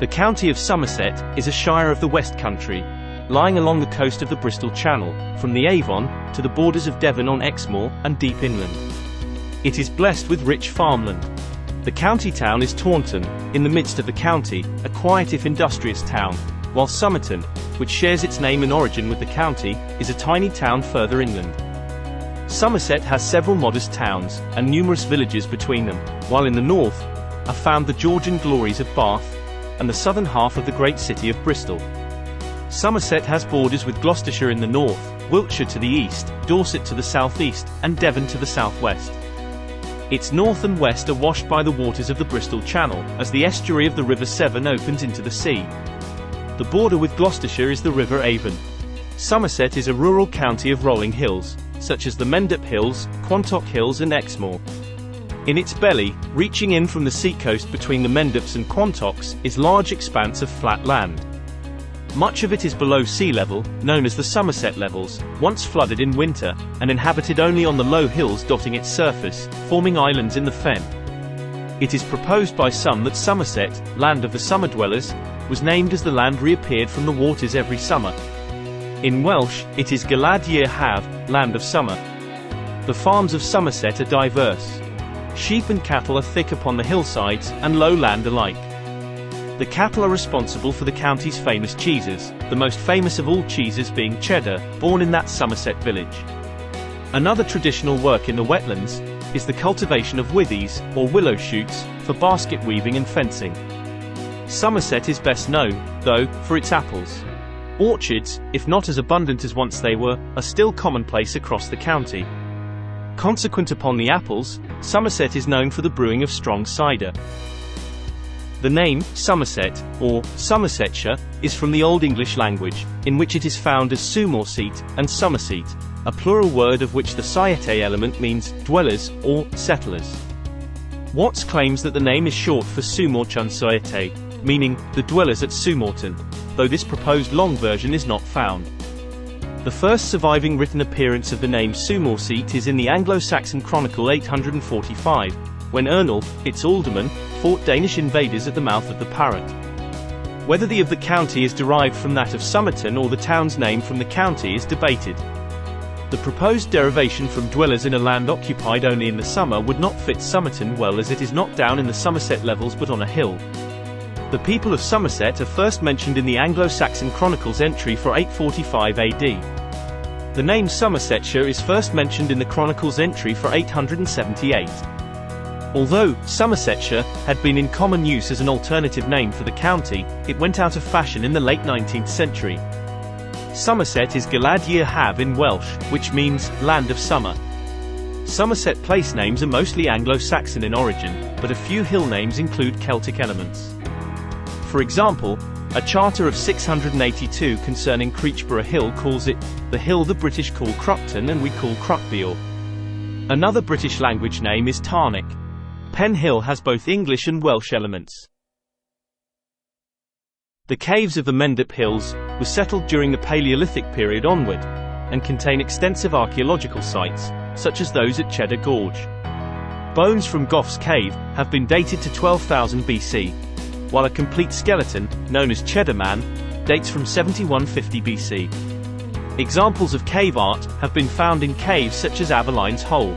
The county of Somerset is a shire of the West Country, lying along the coast of the Bristol Channel, from the Avon to the borders of Devon on Exmoor and deep inland. It is blessed with rich farmland. The county town is Taunton, in the midst of the county, a quiet if industrious town, while Somerton, which shares its name and origin with the county, is a tiny town further inland. Somerset has several modest towns, and numerous villages between them, while in the north are found the Georgian glories of Bath, and the southern half of the great city of Bristol. Somerset has borders with Gloucestershire in the north, Wiltshire to the east, Dorset to the southeast, and Devon to the southwest. Its north and west are washed by the waters of the Bristol Channel, as the estuary of the River Severn opens into the sea. The border with Gloucestershire is the River Avon. Somerset is a rural county of rolling hills, such as the Mendip Hills, Quantock Hills and Exmoor. In its belly, reaching in from the seacoast between the Mendips and Quantocks, is large expanse of flat land. Much of it is below sea level, known as the Somerset Levels, once flooded in winter, and inhabited only on the low hills dotting its surface, forming islands in the fen. It is proposed by some that Somerset, land of the summer dwellers, was named as the land reappeared from the waters every summer. In Welsh, it is Gwlad Yr Haf, land of summer. The farms of Somerset are diverse. Sheep and cattle are thick upon the hillsides, and low land alike. The cattle are responsible for the county's famous cheeses, the most famous of all cheeses being cheddar, born in that Somerset village. Another traditional work in the wetlands is the cultivation of withies, or willow shoots, for basket weaving and fencing. Somerset is best known, though, for its apples. Orchards, if not as abundant as once they were, are still commonplace across the county. Consequent upon the apples, Somerset is known for the brewing of strong cider. The name, Somerset, or Somersetshire, is from the Old English language, in which it is found as Somerseat and Somerseat, a plural word of which the siete element means dwellers or settlers. Watts claims that the name is short for Sumorchun Soete, meaning the dwellers at Sumorton, though this proposed long version is not found. The first surviving written appearance of the name Somerseat is in the Anglo-Saxon Chronicle 845, when Ernulf, its alderman, fought Danish invaders at the mouth of the Parrot. Whether the of the county is derived from that of Somerton or the town's name from the county is debated. The proposed derivation from dwellers in a land occupied only in the summer would not fit Somerton well, as it is not down in the Somerset Levels but on a hill. The people of Somerset are first mentioned in the Anglo-Saxon Chronicles entry for 845 AD. The name Somersetshire is first mentioned in the Chronicles entry for 878. Although Somersetshire had been in common use as an alternative name for the county, it went out of fashion in the late 19th century. Somerset is Gwlad Yr Haf in Welsh, which means land of summer. Somerset place names are mostly Anglo-Saxon in origin, but a few hill names include Celtic elements. For example, a charter of 682 concerning Creechborough Hill calls it the hill the British call Cruckton and we call Cruckbeal. Another British language name is Tarnick. Pen Hill has both English and Welsh elements. The caves of the Mendip Hills were settled during the Paleolithic period onward, and contain extensive archaeological sites, such as those at Cheddar Gorge. Bones from Gough's Cave have been dated to 12,000 BC, while a complete skeleton, known as Cheddar Man, dates from 7150 BC. Examples of cave art have been found in caves such as Aveline's Hole.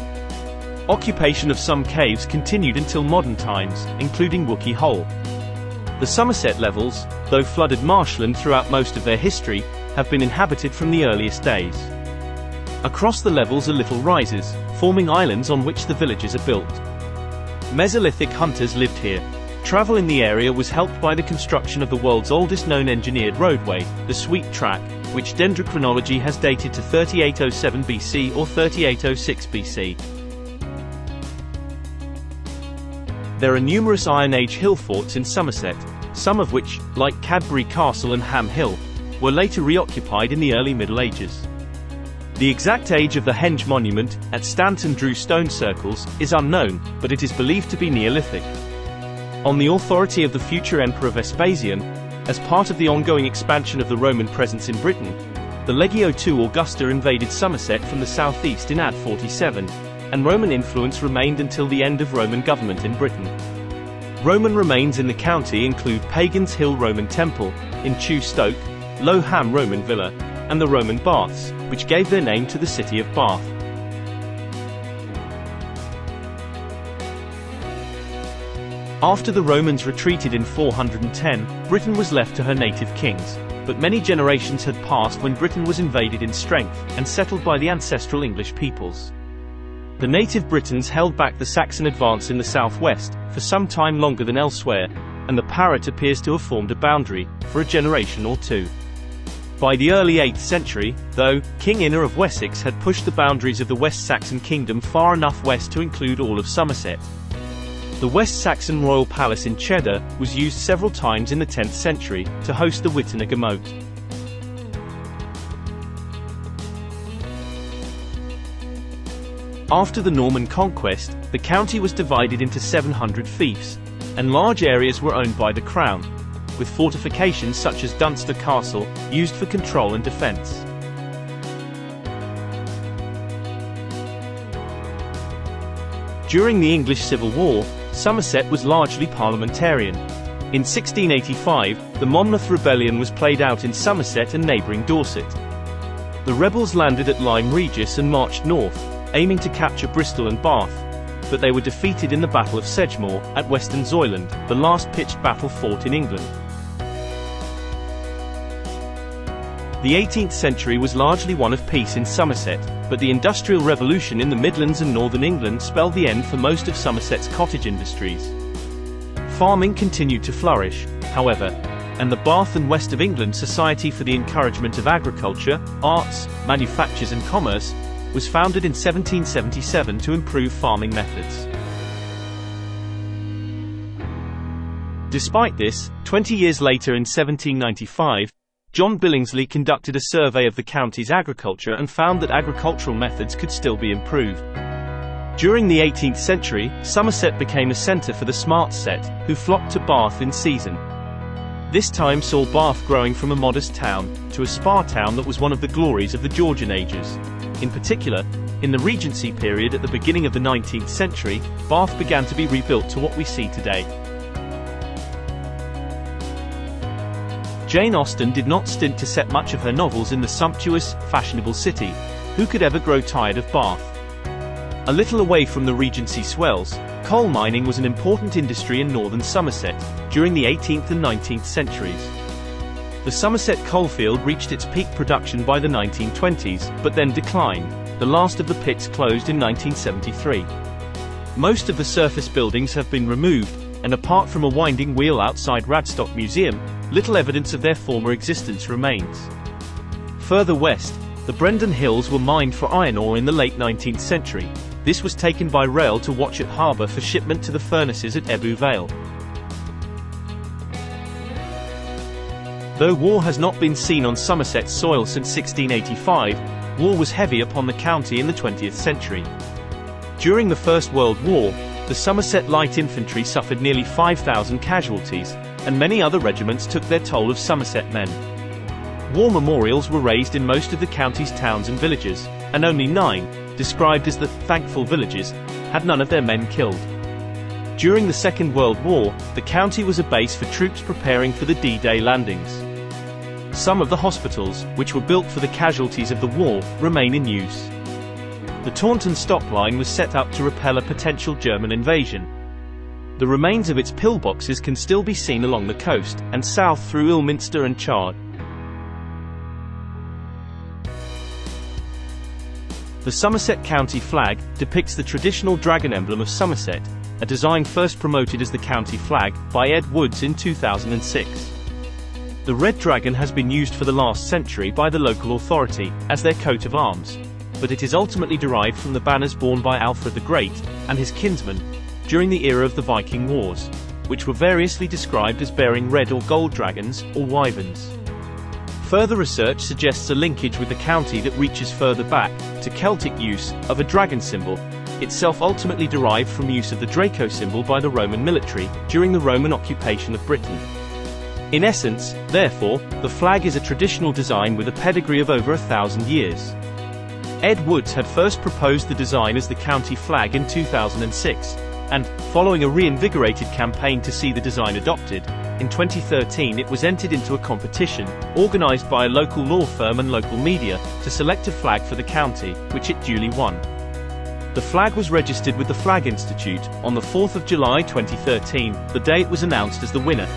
Occupation of some caves continued until modern times, including Wookey Hole. The Somerset Levels, though flooded marshland throughout most of their history, have been inhabited from the earliest days. Across the levels are little rises, forming islands on which the villages are built. Mesolithic hunters lived here. Travel in the area was helped by the construction of the world's oldest known engineered roadway, the Sweet Track, which dendrochronology has dated to 3807 BC or 3806 BC. There are numerous Iron Age hill forts in Somerset, some of which, like Cadbury Castle and Ham Hill, were later reoccupied in the early Middle Ages. The exact age of the Henge monument, at Stanton Drew stone circles, is unknown, but it is believed to be Neolithic. On the authority of the future Emperor Vespasian, as part of the ongoing expansion of the Roman presence in Britain, the Legio II Augusta invaded Somerset from the southeast in AD 47, and Roman influence remained until the end of Roman government in Britain. Roman remains in the county include Pagan's Hill Roman Temple, in Chew Stoke, Low Ham Roman Villa, and the Roman Baths, which gave their name to the city of Bath. After the Romans retreated in 410, Britain was left to her native kings, but many generations had passed when Britain was invaded in strength, and settled by the ancestral English peoples. The native Britons held back the Saxon advance in the southwest, for some time longer than elsewhere, and the Parrett appears to have formed a boundary, for a generation or two. By the early 8th century, though, King Inna of Wessex had pushed the boundaries of the West Saxon kingdom far enough west to include all of Somerset. The West Saxon royal palace in Cheddar was used several times in the 10th century, to host the Wittenberg moat. After the Norman conquest, the county was divided into 700 fiefs, and large areas were owned by the crown, with fortifications such as Dunster Castle, used for control and defence. During the English Civil War, Somerset was largely parliamentarian. In 1685, the Monmouth Rebellion was played out in Somerset and neighbouring Dorset. The rebels landed at Lyme Regis and marched north, aiming to capture Bristol and Bath, but they were defeated in the Battle of Sedgemoor, at Western Zoyland, the last pitched battle fought in England. The 18th century was largely one of peace in Somerset, but the Industrial Revolution in the Midlands and northern England spelled the end for most of Somerset's cottage industries. Farming continued to flourish, however, and the Bath and West of England Society for the Encouragement of Agriculture, Arts, Manufactures and Commerce was founded in 1777 to improve farming methods. Despite this, 20 years later in 1795, John Billingsley conducted a survey of the county's agriculture and found that agricultural methods could still be improved. During the 18th century, Somerset became a centre for the smart set, who flocked to Bath in season. This time saw Bath growing from a modest town, to a spa town that was one of the glories of the Georgian ages. In particular, in the Regency period at the beginning of the 19th century, Bath began to be rebuilt to what we see today. Jane Austen did not stint to set much of her novels in the sumptuous, fashionable city. Who could ever grow tired of Bath? A little away from the Regency swells, coal mining was an important industry in northern Somerset, during the 18th and 19th centuries. The Somerset coalfield reached its peak production by the 1920s, but then declined. The last of the pits closed in 1973. Most of the surface buildings have been removed, and apart from a winding wheel outside Radstock Museum, little evidence of their former existence remains. Further west, the Brendon Hills were mined for iron ore in the late 19th century. This was taken by rail to Watchet Harbour for shipment to the furnaces at Ebbw Vale. Though war has not been seen on Somerset soil since 1685, war was heavy upon the county in the 20th century. During the First World War, the Somerset Light Infantry suffered nearly 5,000 casualties, and many other regiments took their toll of Somerset men. War memorials were raised in most of the county's towns and villages, and only 9, described as the thankful villages, had none of their men killed. During the Second World War, the county was a base for troops preparing for the D-Day landings. Some of the hospitals, which were built for the casualties of the war, remain in use. The Taunton Stock Line was set up to repel a potential German invasion. The remains of its pillboxes can still be seen along the coast, and south through Ilminster and Chard. The Somerset County flag depicts the traditional dragon emblem of Somerset, a design first promoted as the county flag by Ed Woods in 2006. The red dragon has been used for the last century by the local authority as their coat of arms, but it is ultimately derived from the banners borne by Alfred the Great and his kinsmen during the era of the Viking Wars, which were variously described as bearing red or gold dragons or wyverns. Further research suggests a linkage with the county that reaches further back to Celtic use of a dragon symbol, itself ultimately derived from use of the Draco symbol by the Roman military during the Roman occupation of Britain. In essence, therefore, the flag is a traditional design with a pedigree of over 1,000 years. Ed Woods had first proposed the design as the county flag in 2006, and, following a reinvigorated campaign to see the design adopted, in 2013 it was entered into a competition, organised by a local law firm and local media, to select a flag for the county, which it duly won. The flag was registered with the Flag Institute on the 4th of July 2013, the day it was announced as the winner.